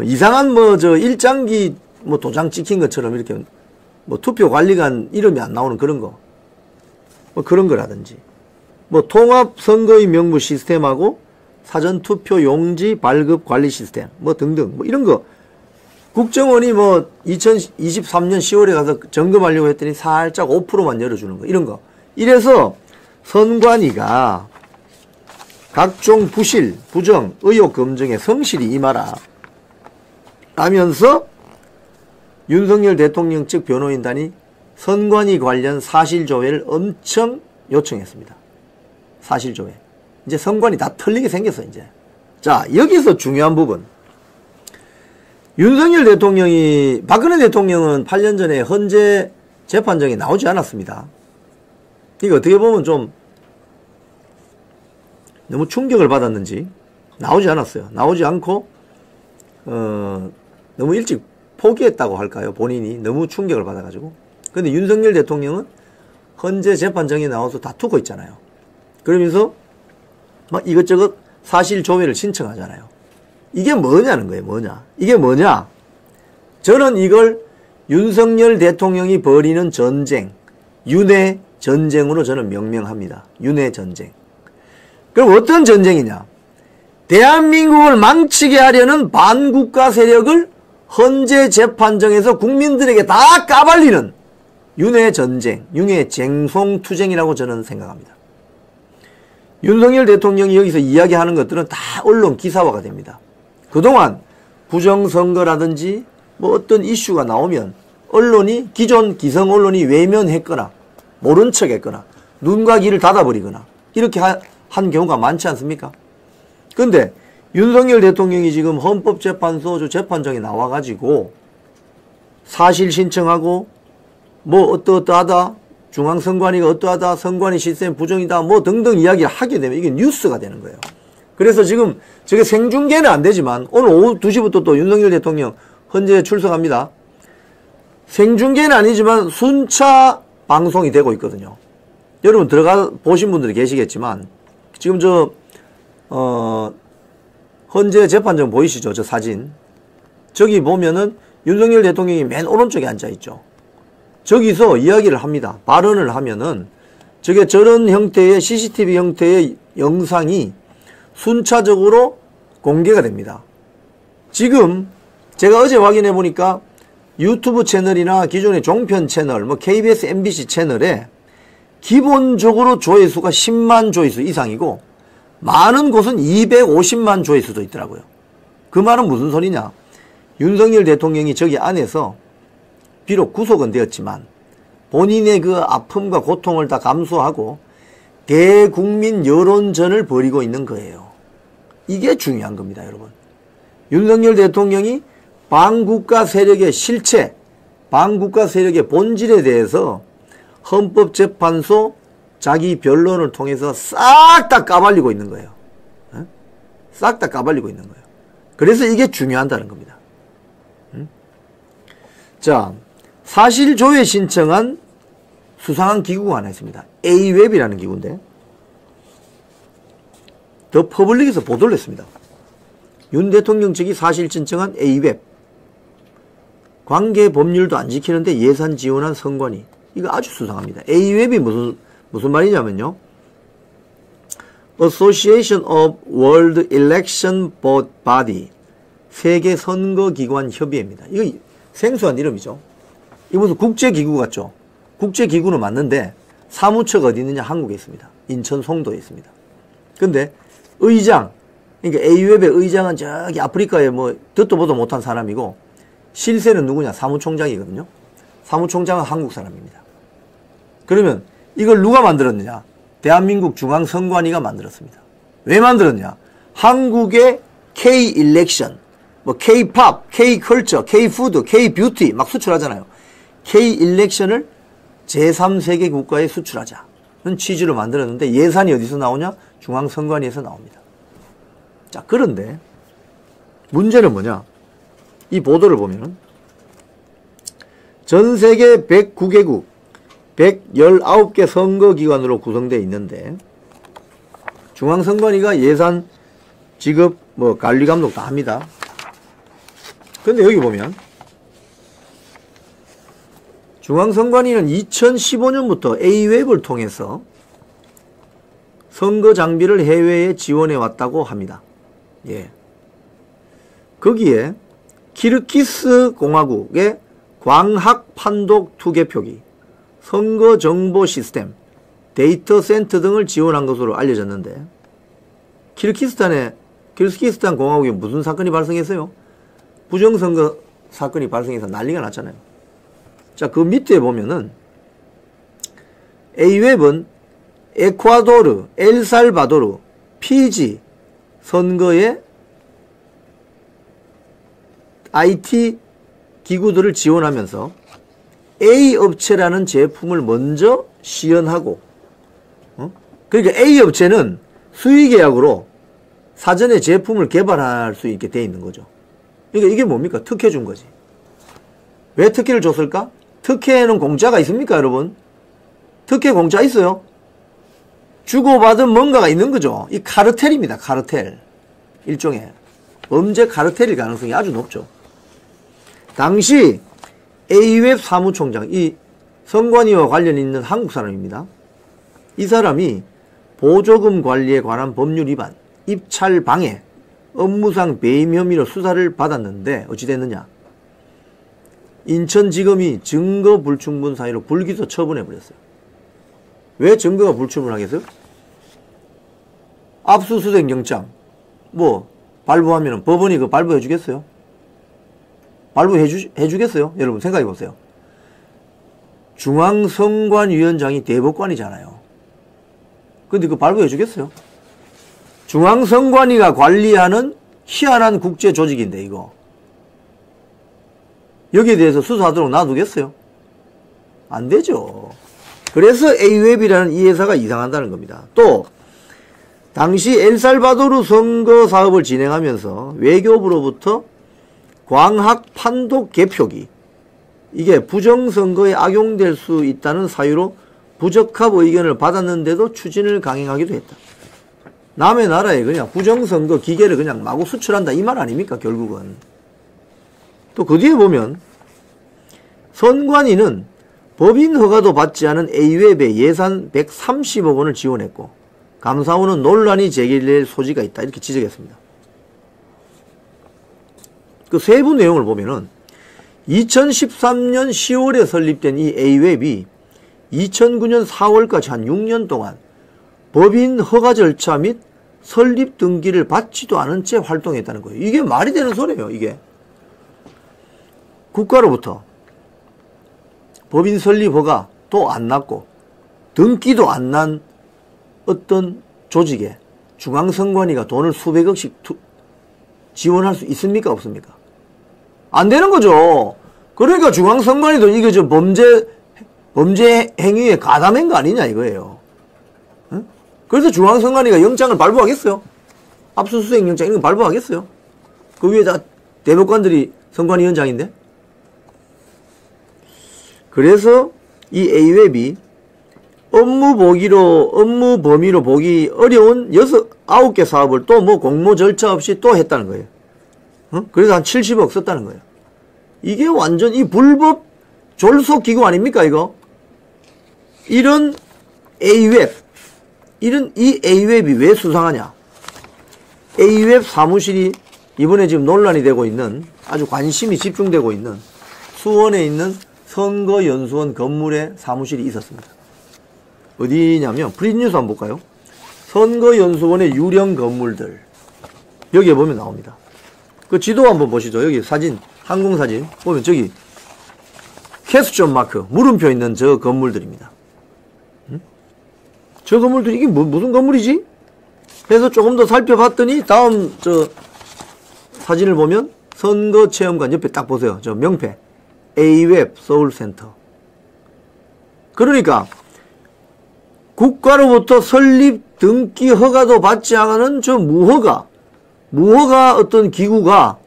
Speaker 1: 이상한 뭐 저 일장기 뭐 도장 찍힌 것처럼 이렇게 뭐 투표관리관 이름이 안 나오는 그런 거. 뭐 그런 거라든지. 뭐 통합선거인 명부 시스템하고 사전투표 용지 발급 관리 시스템 뭐 등등 뭐 이런 거. 국정원이 뭐 2023년 10월에 가서 점검하려고 했더니 살짝 5%만 열어주는 거 이런 거. 이래서 선관위가 각종 부실, 부정, 의혹 검증에 성실히 임하라 하면서 윤석열 대통령 측 변호인단이 선관위 관련 사실조회를 엄청 요청했습니다. 사실조회. 이제 선관위 다 털리게 생겼어 이제. 자, 여기서 중요한 부분. 윤석열 대통령이, 박근혜 대통령은 8년 전에 헌재 재판정에 나오지 않았습니다. 이거 어떻게 보면 좀 너무 충격을 받았는지 나오지 않았어요. 나오지 않고 너무 일찍 포기했다고 할까요? 본인이 너무 충격을 받아가지고. 근데 윤석열 대통령은 헌재 재판정에 나와서 다투고 있잖아요. 그러면서 막 이것저것 사실 조회를 신청하잖아요. 이게 뭐냐는 거예요. 뭐냐. 이게 뭐냐. 저는 이걸 윤석열 대통령이 벌이는 전쟁, 윤회 전쟁으로 저는 명명합니다. 윤회 전쟁. 그럼 어떤 전쟁이냐. 대한민국을 망치게 하려는 반국가 세력을 헌재 재판정에서 국민들에게 다 까발리는 윤회 전쟁, 윤회 쟁송투쟁이라고 저는 생각합니다. 윤석열 대통령이 여기서 이야기하는 것들은 다 언론 기사화가 됩니다. 그동안 부정선거라든지 뭐 어떤 이슈가 나오면 언론이, 기존 기성 언론이 외면했거나 모른 척 했거나 눈과 귀를 닫아버리거나 이렇게 한 경우가 많지 않습니까? 근데 윤석열 대통령이 지금 헌법재판소 재판정에 나와가지고 사실 신청하고 뭐 어떠어떠하다, 중앙선관위가 어떠하다, 선관위 시스템 부정이다 뭐 등등 이야기를 하게 되면 이게 뉴스가 되는 거예요. 그래서 지금 저게 생중계는 안 되지만 오늘 오후 2시부터 또 윤석열 대통령 헌재에 출석합니다. 생중계는 아니지만 순차 방송이 되고 있거든요. 여러분 들어가 보신 분들이 계시겠지만 지금 저 헌재 재판정 보이시죠? 저 사진. 저기 보면은 윤석열 대통령이 맨 오른쪽에 앉아있죠. 저기서 이야기를 합니다. 발언을 하면은 저게 저런 형태의 CCTV 형태의 영상이 순차적으로 공개가 됩니다. 지금 제가 어제 확인해 보니까 유튜브 채널이나 기존의 종편 채널, 뭐 KBS, MBC 채널에 기본적으로 조회수가 10만 조회수 이상이고 많은 곳은 250만 조회수도 있더라고요. 그 말은 무슨 소리냐. 윤석열 대통령이 저기 안에서 비록 구속은 되었지만 본인의 그 아픔과 고통을 다 감수하고 대국민 여론전을 벌이고 있는 거예요. 이게 중요한 겁니다, 여러분. 윤석열 대통령이 반국가 세력의 실체, 반국가 세력의 본질에 대해서 헌법재판소 자기 변론을 통해서 싹 다 까발리고 있는 거예요. 싹 다 까발리고 있는 거예요. 그래서 이게 중요하다는 겁니다. 자, 사실조회 신청한 수상한 기구가 하나 있습니다. A웹이라는 기구인데 더 퍼블릭에서 보도를 했습니다. 윤 대통령 측이 사실 신청한 A웹. 관계 법률도 안 지키는데 예산 지원한 선관위. 이거 아주 수상합니다. A웹이 무슨 말이냐면요. Association of World Election Body. 세계 선거기관 협의회입니다. 이거 생소한 이름이죠. 이거 무슨 국제기구 같죠? 국제기구는 맞는데 사무처가 어디 있느냐? 한국에 있습니다. 인천 송도에 있습니다. 근데 의장, 그러니까 A웹의 의장은 저기 아프리카에 뭐 듣도 보도 못한 사람이고 실세는 누구냐? 사무총장이거든요. 사무총장은 한국 사람입니다. 그러면 이걸 누가 만들었느냐? 대한민국 중앙선관위가 만들었습니다. 왜 만들었냐? 한국의 K-일렉션, 뭐 K-팝, K-컬처, K-푸드, K-뷰티 막 수출하잖아요. K-일렉션을 제3세계 국가에 수출하자는 취지로 만들었는데 예산이 어디서 나오냐? 중앙선관위에서 나옵니다. 자, 그런데 문제는 뭐냐? 이 보도를 보면은 전 세계 109개국 119개 선거기관으로 구성되어 있는데 중앙선관위가 예산 지급 뭐 관리감독 다 합니다. 근데 여기 보면 중앙선관위는 2015년부터 A웹을 통해서 선거 장비를 해외에 지원해 왔다고 합니다. 예. 거기에 키르기스 공화국의 광학 판독 투개표기, 선거 정보 시스템, 데이터 센터 등을 지원한 것으로 알려졌는데, 키르기스탄 공화국에 무슨 사건이 발생했어요? 부정선거 사건이 발생해서 난리가 났잖아요. 자, 그 밑에 보면은 A웹은 에콰도르, 엘살바도르, 피지 선거에 IT 기구들을 지원하면서 A 업체라는 제품을 먼저 시연하고, 그러니까 A 업체는 수의계약으로 사전에 제품을 개발할 수 있게 돼 있는 거죠. 그러니까 이게 뭡니까? 특혜 준 거지. 왜 특혜를 줬을까? 특혜에는 공짜가 있습니까, 여러분? 특혜 공짜 있어요? 주고받은 뭔가가 있는 거죠. 이 카르텔입니다, 카르텔. 일종의 범죄 카르텔일 가능성이 아주 높죠. 당시 A웹 사무총장, 이 선관위와 관련 있는 한국 사람입니다. 이 사람이 보조금 관리에 관한 법률 위반, 입찰 방해, 업무상 배임 혐의로 수사를 받았는데 어찌 됐느냐? 인천지검이 증거 불충분 사유로 불기소 처분해버렸어요. 왜 증거가 불충분하겠어요? 압수수색 영장 뭐 발부하면 법원이 그거 발부해 주겠어요? 발부해 주겠어요? 여러분 생각해 보세요. 중앙선관위원장이 대법관이잖아요. 근데 그거 발부해 주겠어요? 중앙선관위가 관리하는 희한한 국제 조직인데 이거 여기에 대해서 수사하도록 놔두겠어요? 안 되죠. 그래서 A웹이라는 이 회사가 이상한다는 겁니다. 또 당시 엘살바도르 선거 사업을 진행하면서 외교부로부터 광학 판독 개표기, 이게 부정선거에 악용될 수 있다는 사유로 부적합 의견을 받았는데도 추진을 강행하기도 했다. 남의 나라에 그냥 부정선거 기계를 그냥 마구 수출한다 이 말 아닙니까, 결국은. 또 그 뒤에 보면 선관위는 법인 허가도 받지 않은 A웹에 예산 130억 원을 지원했고 감사원은 논란이 제기될 소지가 있다 이렇게 지적했습니다. 그 세부 내용을 보면은 2013년 10월에 설립된 이 A웹이 2009년 4월까지 한 6년 동안 법인 허가 절차 및 설립 등기를 받지도 않은 채 활동했다는 거예요. 이게 말이 되는 소리예요, 이게. 국가로부터 법인 설립 허가도 안 났고 등기도 안 난 어떤 조직에 중앙선관위가 돈을 수백억씩 지원할 수 있습니까, 없습니까? 안 되는 거죠. 그러니까 중앙선관위도 이게 저 범죄 행위에 가담한 거 아니냐 이거예요. 응? 그래서 중앙선관위가 영장을 발부하겠어요? 압수수색 영장 이런 거 발부하겠어요? 그 위에 다 대법관들이 선관위원장인데? 그래서 이 A웹이 업무 범위로 보기 어려운 9개 사업을 또 뭐 공모 절차 없이 또 했다는 거예요. 그래서 한 70억 썼다는 거예요. 이게 완전 이 불법 졸속기구 아닙니까, 이거? 이런 A웹, 이 A웹이 왜 수상하냐? A웹 사무실이 이번에 지금 논란이 되고 있는, 아주 관심이 집중되고 있는 수원에 있는 선거연수원 건물에 사무실이 있었습니다. 어디냐면 프리뉴스 한번 볼까요? 선거연수원의 유령 건물들, 여기에 보면 나옵니다. 그 지도 한번 보시죠. 여기 사진, 항공사진 보면 저기 캐스천 마크 물음표 있는 저 건물들입니다. 저 건물들이 이게 무슨 건물이지? 그래서 조금 더 살펴봤더니 다음 저 사진을 보면 선거체험관 옆에 딱 보세요. 저 명패 A웹 서울센터. 그러니까 국가로부터 설립 등기 허가도 받지 않은 저 무허가 어떤 기구가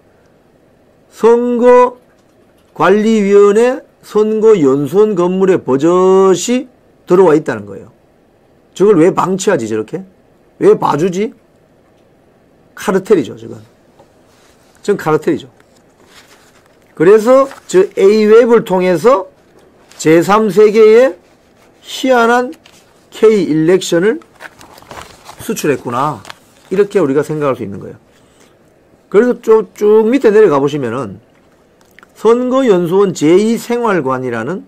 Speaker 1: 선거관리위원회 선거연수원 건물에 버젓이 들어와 있다는 거예요. 저걸 왜 방치하지, 저렇게? 왜 봐주지? 카르텔이죠, 저건. 전 카르텔이죠. 그래서 저 A웹을 통해서 제3세계에 희한한 K-일렉션을 수출했구나. 이렇게 우리가 생각할 수 있는 거예요. 그래서 쭉 밑에 내려가 보시면은 선거연수원 제2생활관이라는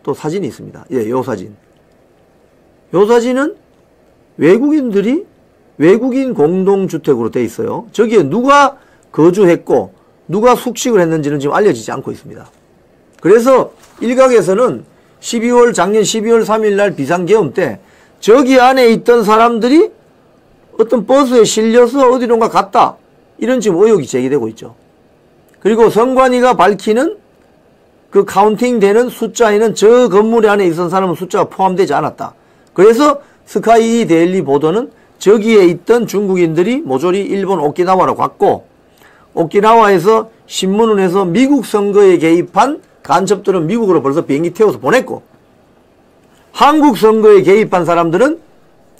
Speaker 1: 또 사진이 있습니다. 예, 요 사진. 요 사진은 외국인 공동주택으로 돼 있어요. 저기에 누가 거주했고 누가 숙식을 했는지는 지금 알려지지 않고 있습니다. 그래서 일각에서는 작년 12월 3일 날 비상계엄 때 저기 안에 있던 사람들이 어떤 버스에 실려서 어디론가 갔다. 이런 지금 의혹이 제기되고 있죠. 그리고 선관위가 밝히는 그 카운팅 되는 숫자에는 저 건물 안에 있던 사람은 숫자가 포함되지 않았다. 그래서 스카이 데일리 보도는 저기에 있던 중국인들이 모조리 일본 오키나와로 갔고 오키나와에서 신문을 해서 미국 선거에 개입한 간첩들은 미국으로 벌써 비행기 태워서 보냈고 한국 선거에 개입한 사람들은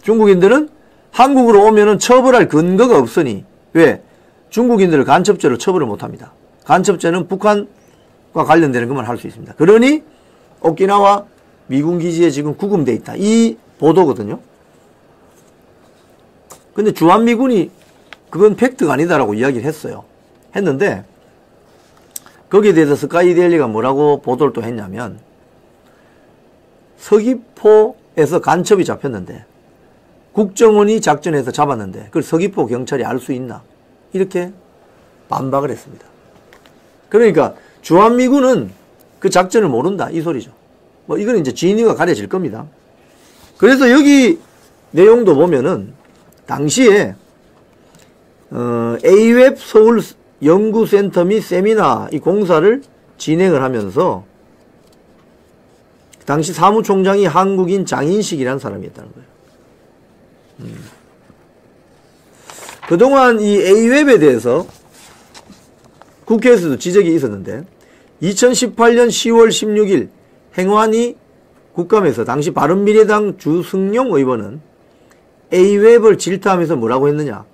Speaker 1: 중국인들은 한국으로 오면은 처벌할 근거가 없으니 왜? 중국인들을 간첩죄로 처벌을 못합니다. 간첩죄는 북한과 관련되는 것만 할 수 있습니다. 그러니 오키나와 미군 기지에 지금 구금돼 있다. 이 보도거든요. 근데 주한미군이 그건 팩트가 아니다라고 이야기를 했는데 거기에 대해서 스카이데일리가 뭐라고 보도를 또 했냐면 서귀포에서 간첩이 잡혔는데 국정원이 작전해서 잡았는데 그걸 서귀포 경찰이 알 수 있나? 이렇게 반박을 했습니다. 그러니까 주한미군은 그 작전을 모른다 이 소리죠. 뭐 이거는 이제 진위가 가려질 겁니다. 그래서 여기 내용도 보면은 당시에 A웹 서울 연구센터 및 세미나 이 공사를 진행을 하면서 당시 사무총장이 한국인 장인식이라는 사람이었다는 거예요. 그동안 이 A웹에 대해서 국회에서도 지적이 있었는데 2018년 10월 16일 행안위 국감에서 당시 바른미래당 주승용 의원은 A웹을 질타하면서 뭐라고 했느냐.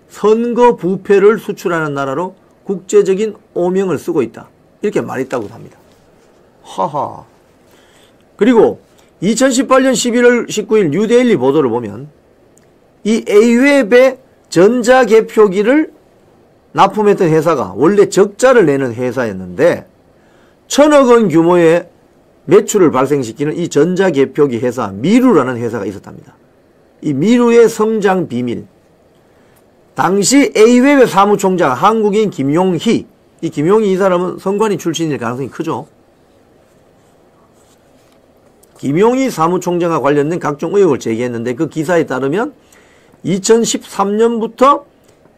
Speaker 1: 선거 부패를 수출하는 나라로 국제적인 오명을 쓰고 있다. 이렇게 말했다고 합니다. 하하. 그리고 2018년 11월 19일 뉴데일리 보도를 보면 이 A웹의 전자개표기를 납품했던 회사가 원래 적자를 내는 회사였는데 1,000억 원 규모의 매출을 발생시키는 이 전자개표기 회사 미루라는 회사가 있었답니다. 이 미루의 성장 비밀. 당시 A웹의 사무총장 한국인 김용희. 이 김용희 이 사람은 선관위 출신일 가능성이 크죠. 김용희 사무총장과 관련된 각종 의혹을 제기했는데 그 기사에 따르면 2013년부터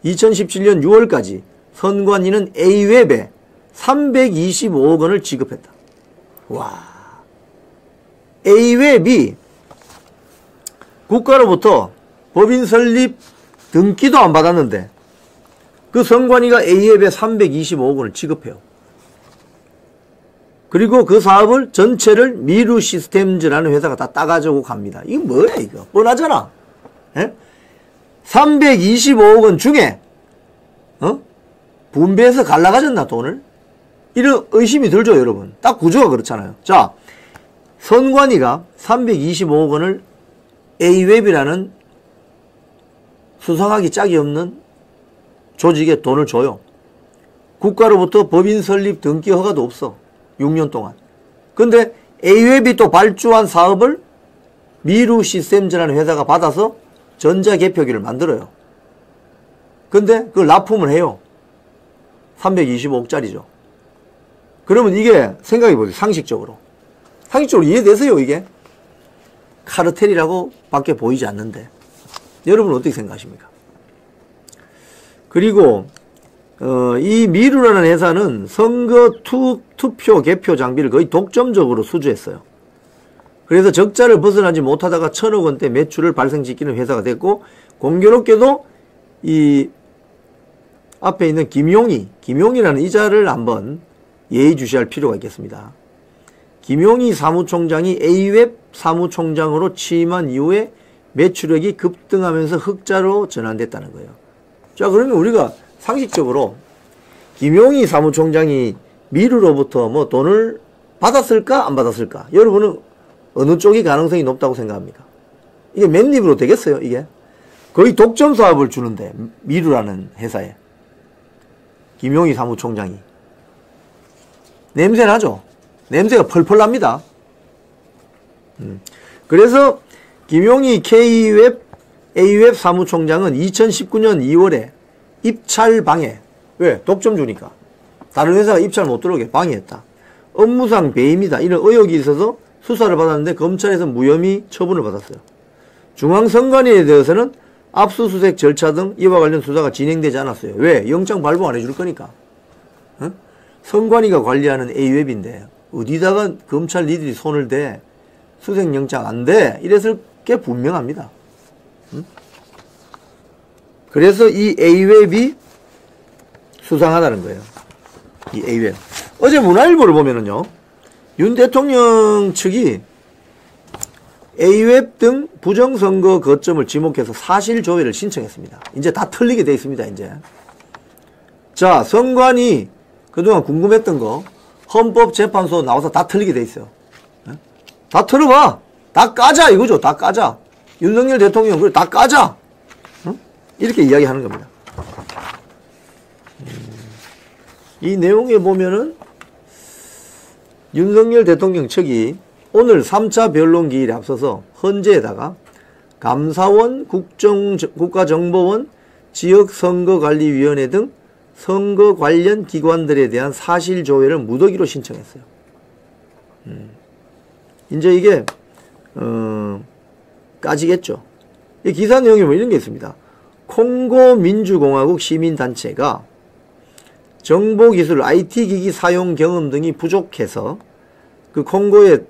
Speaker 1: 2017년 6월까지 선관위는 A웹에 325억 원을 지급했다. 와. A웹이 국가로부터 법인 설립 등기도 안 받았는데 그 선관위가 A웹에 325억 원을 지급해요. 그리고 그 사업을 전체를 미루 시스템즈라는 회사가 다 따가지고 갑니다. 이거 뭐야 이거? 뻔하잖아. 예? 325억 원 중에 분배해서 갈라가졌나 돈을? 이런 의심이 들죠 여러분. 딱 구조가 그렇잖아요. 자, 선관위가 325억 원을 A웹이라는 수상하기 짝이 없는 조직에 돈을 줘요. 국가로부터 법인 설립 등기 허가도 없어. 6년 동안. 근데 A웹이 또 발주한 사업을 미루 시스템즈라는 회사가 받아서 전자개표기를 만들어요. 근데 그걸 납품을 해요. 325억짜리죠. 그러면 이게 생각해보세요. 상식적으로. 상식적으로 이해되세요 이게? 카르텔이라고 밖에 보이지 않는데. 여러분은 어떻게 생각하십니까? 그리고 이 미루라는 회사는 선거 투표 개표 장비를 거의 독점적으로 수주했어요. 그래서 적자를 벗어나지 못하다가 1,000억 원대 매출을 발생시키는 회사가 됐고 공교롭게도 이 앞에 있는 김용희라는 이자를 한번 예의주시할 필요가 있겠습니다. 김용희 사무총장이 A웹 사무총장으로 취임한 이후에 매출액이 급등하면서 흑자로 전환됐다는 거예요. 자, 그러면 우리가 상식적으로 김용희 사무총장이 미르로부터 뭐 돈을 받았을까 안 받았을까? 여러분은 어느 쪽이 가능성이 높다고 생각합니까? 이게 맨입으로 되겠어요, 이게? 거의 독점 사업을 주는데, 미르라는 회사에. 김용희 사무총장이. 냄새 나죠? 냄새가 펄펄 납니다. 그래서 김용희 K웹, A웹 사무총장은 2019년 2월에 입찰 방해. 왜? 독점 주니까. 다른 회사가 입찰 못 들어오게 방해했다. 업무상 배임이다. 이런 의혹이 있어서 수사를 받았는데 검찰에서 무혐의 처분을 받았어요. 중앙선관위에 대해서는 압수수색 절차 등 이와 관련 수사가 진행되지 않았어요. 왜? 영장 발부 안 해줄 거니까. 어? 선관위가 관리하는 A웹인데 어디다가 검찰 니들이 손을 대 수색영장 안 돼. 이랬을 게 분명합니다. 그래서 이 A웹이 수상하다는 거예요. 이 A웹. 어제 문화일보를 보면은요, 윤 대통령 측이 A웹 등 부정선거 거점을 지목해서 사실조회를 신청했습니다. 이제 다 틀리게 돼 있습니다, 이제. 자, 선관위 그동안 궁금했던 거 헌법재판소 나와서 다 틀리게 돼 있어요. 다 틀어봐. 다 까자 이거죠. 다 까자. 윤석열 대통령 그래 다 까자. 이렇게 이야기하는 겁니다. 이 내용에 보면은 윤석열 대통령 측이 오늘 3차 변론 기일에 앞서서 헌재에다가 감사원, 국가정보원, 지역선거관리위원회 등 선거 관련 기관들에 대한 사실조회를 무더기로 신청했어요. 이제 이게 까지겠죠. 이 기사 내용에 뭐 이런 게 있습니다. 콩고 민주공화국 시민단체가 정보기술, IT기기 사용 경험 등이 부족해서 그 콩고의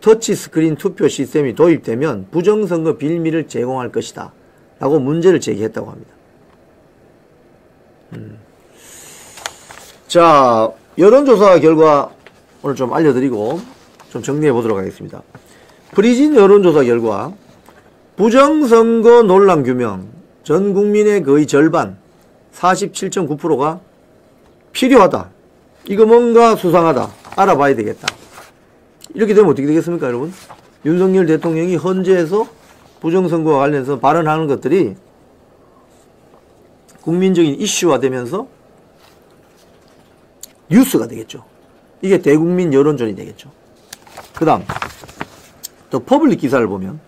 Speaker 1: 터치스크린 투표 시스템이 도입되면 부정선거 빌미를 제공할 것이다 라고 문제를 제기했다고 합니다. 자, 여론조사 결과 오늘 좀 알려드리고 좀 정리해 보도록 하겠습니다. 프리진 여론조사 결과 부정선거 논란 규명 전 국민의 거의 절반 47.9%가 필요하다. 이거 뭔가 수상하다. 알아봐야 되겠다. 이렇게 되면 어떻게 되겠습니까, 여러분? 윤석열 대통령이 헌재에서 부정선거와 관련해서 발언하는 것들이 국민적인 이슈화 되면서 뉴스가 되겠죠. 이게 대국민 여론전이 되겠죠. 그 다음 또 퍼블릭 기사를 보면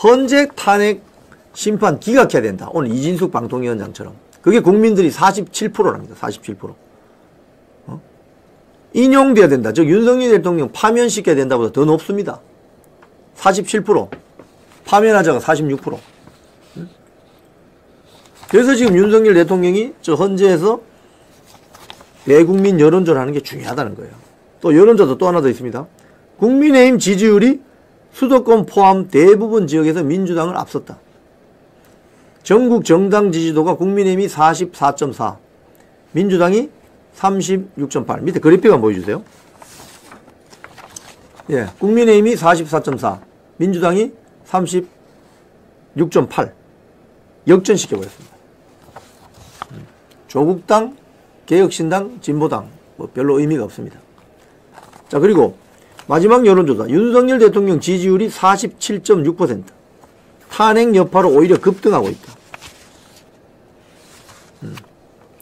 Speaker 1: 헌재 탄핵 심판 기각해야 된다. 오늘 이진숙 방통위원장처럼. 그게 국민들이 47%랍니다. 47%. 인용돼야 된다. 즉 윤석열 대통령 파면시켜야 된다보다 더 높습니다. 47%. 파면하자가 46%. 그래서 지금 윤석열 대통령이 저 헌재에서 대국민 여론전 하는 게 중요하다는 거예요. 또 여론조사 또 하나 더 있습니다. 국민의힘 지지율이 수도권 포함 대부분 지역에서 민주당을 앞섰다. 전국 정당 지지도가 국민의힘이 44.4, 민주당이 36.8. 밑에 그래픽 한번 보여주세요. 예, 국민의힘이 44.4, 민주당이 36.8. 역전시켜버렸습니다. 조국당, 개혁신당, 진보당 뭐 별로 의미가 없습니다. 자, 그리고 마지막 여론조사. 윤석열 대통령 지지율이 47.6%. 탄핵 여파로 오히려 급등하고 있다.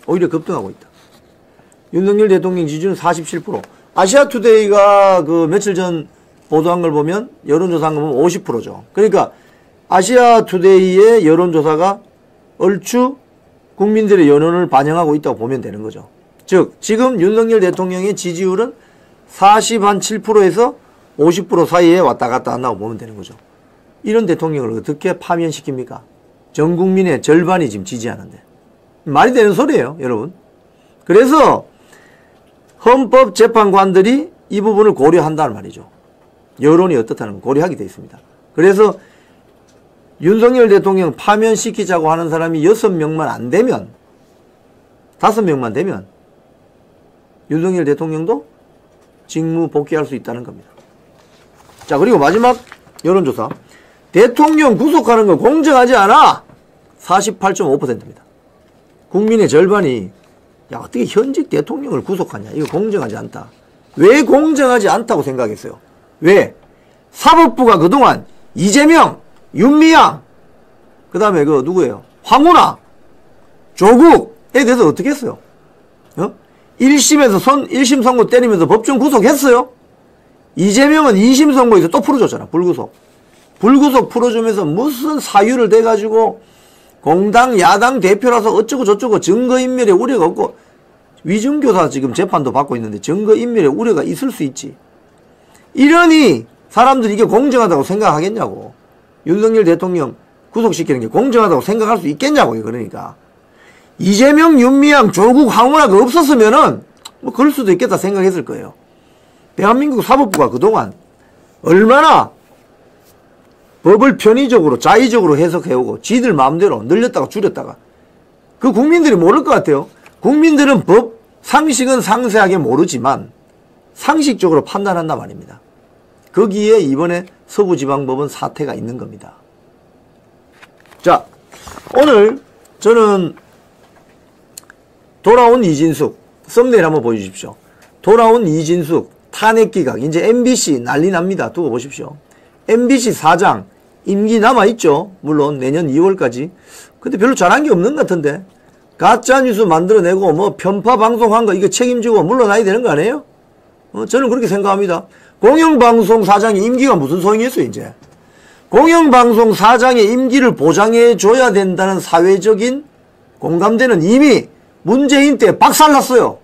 Speaker 1: 오히려 급등하고 있다. 윤석열 대통령 지지율은 47%. 아시아투데이가 그 며칠 전 보도한 걸 보면 여론조사한 거 보면 50%죠. 그러니까 아시아투데이의 여론조사가 얼추 국민들의 여론을 반영하고 있다고 보면 되는 거죠. 즉 지금 윤석열 대통령의 지지율은 47%에서 50% 사이에 왔다 갔다 한다고 보면 되는 거죠. 이런 대통령을 어떻게 파면시킵니까? 전 국민의 절반이 지금 지지하는데. 말이 되는 소리예요, 여러분. 그래서 헌법재판관들이 이 부분을 고려한다는 말이죠. 여론이 어떻다는 걸 고려하게 되어 있습니다. 그래서 윤석열 대통령 파면시키자고 하는 사람이 6명만 안 되면, 5명만 되면 윤석열 대통령도 직무 복귀할 수 있다는 겁니다. 자, 그리고 마지막 여론조사. 대통령 구속하는 건 공정하지 않아. 48.5%입니다. 국민의 절반이 야, 어떻게 현직 대통령을 구속하냐. 이거 공정하지 않다. 왜 공정하지 않다고 생각했어요? 왜? 사법부가 그동안 이재명, 윤미향, 그 다음에 그 누구예요? 황운하, 조국에 대해서 어떻게 했어요? 1심에서 1심 선고 때리면서 법정 구속했어요? 이재명은 2심 선고에서 또 풀어줬잖아. 불구속. 불구속 풀어주면서 무슨 사유를 대가지고 공당, 야당 대표라서 어쩌고 저쩌고 증거인멸에 우려가 없고, 위증교사 지금 재판도 받고 있는데 증거인멸에 우려가 있을 수 있지. 이러니 사람들이 이게 공정하다고 생각하겠냐고. 윤석열 대통령 구속시키는 게 공정하다고 생각할 수 있겠냐고요. 그러니까 이재명, 윤미향, 조국, 황운하가 없었으면은 뭐 그럴 수도 있겠다 생각했을 거예요. 대한민국 사법부가 그동안 얼마나 법을 편의적으로 자의적으로 해석해오고 지들 마음대로 늘렸다가 줄였다가, 그 국민들이 모를 것 같아요. 국민들은 법 상식은 상세하게 모르지만 상식적으로 판단한단 말입니다. 거기에 이번에 서부지방법원 사태가 있는 겁니다. 자, 오늘 저는 돌아온 이진숙 썸네일 한번 보여주십시오. 돌아온 이진숙 탄핵기각, 이제 MBC 난리 납니다. 두고 보십시오. MBC 사장 임기 남아있죠. 물론 내년 2월까지. 근데 별로 잘한 게 없는 것 같은데, 가짜뉴스 만들어내고 뭐 편파 방송한 거 이거 책임지고 물러나야 되는 거 아니에요? 저는 그렇게 생각합니다. 공영방송 사장의 임기가 무슨 소용이 있어요. 이제 공영방송 사장의 임기를 보장해줘야 된다는 사회적인 공감대는 이미 문재인 때 박살났어요.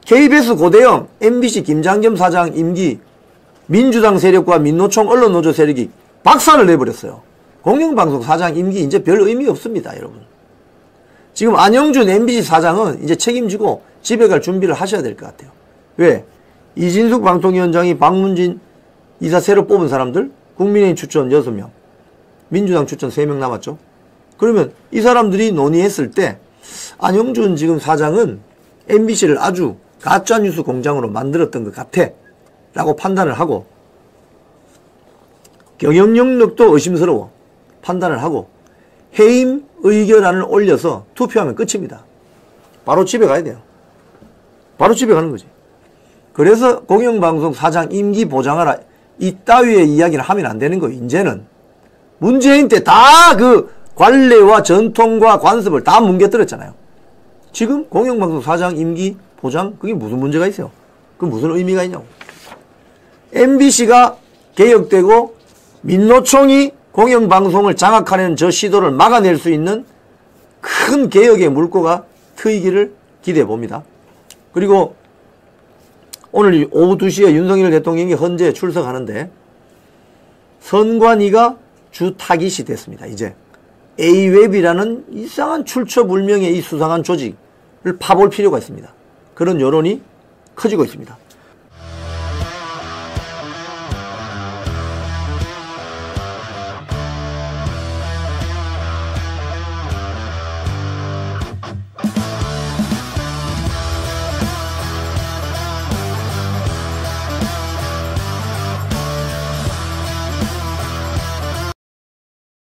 Speaker 1: KBS 고대영, MBC 김장겸 사장 임기 민주당 세력과 민노총 언론노조 세력이 박살을 내버렸어요. 공영방송 사장 임기 이제 별 의미 없습니다. 여러분, 지금 안영준 MBC 사장은 이제 책임지고 집에 갈 준비를 하셔야 될 것 같아요. 왜? 이진숙 방통위원장이 박문진 이사 새로 뽑은 사람들, 국민의힘 추천 6명, 민주당 추천 3명 남았죠. 그러면 이 사람들이 논의했을 때 안영준 지금 사장은 MBC를 아주 가짜뉴스 공장으로 만들었던 것 같아 라고 판단을 하고, 경영 능력도 의심스러워 판단을 하고 해임 의결안을 올려서 투표하면 끝입니다. 바로 집에 가야 돼요. 바로 집에 가는 거지. 그래서 공영방송 사장 임기 보장하라 이따위의 이야기를 하면 안 되는 거예요. 이제는 문재인 때 다 그 관례와 전통과 관습을 다 뭉개뜨렸잖아요. 지금 공영방송 사장 임기 보장, 그게 무슨 문제가 있어요? 그 무슨 의미가 있냐고. MBC가 개혁되고 민노총이 공영방송을 장악하는 저 시도를 막아낼 수 있는 큰 개혁의 물꼬가 트이기를 기대해 봅니다. 그리고 오늘 오후 2시에 윤석열 대통령이 헌재에 출석하는데 선관위가 주 타깃이 됐습니다. 이제 A웹이라는 이상한 출처불명의 이 수상한 조직을 파볼 필요가 있습니다. 그런 여론이 커지고 있습니다.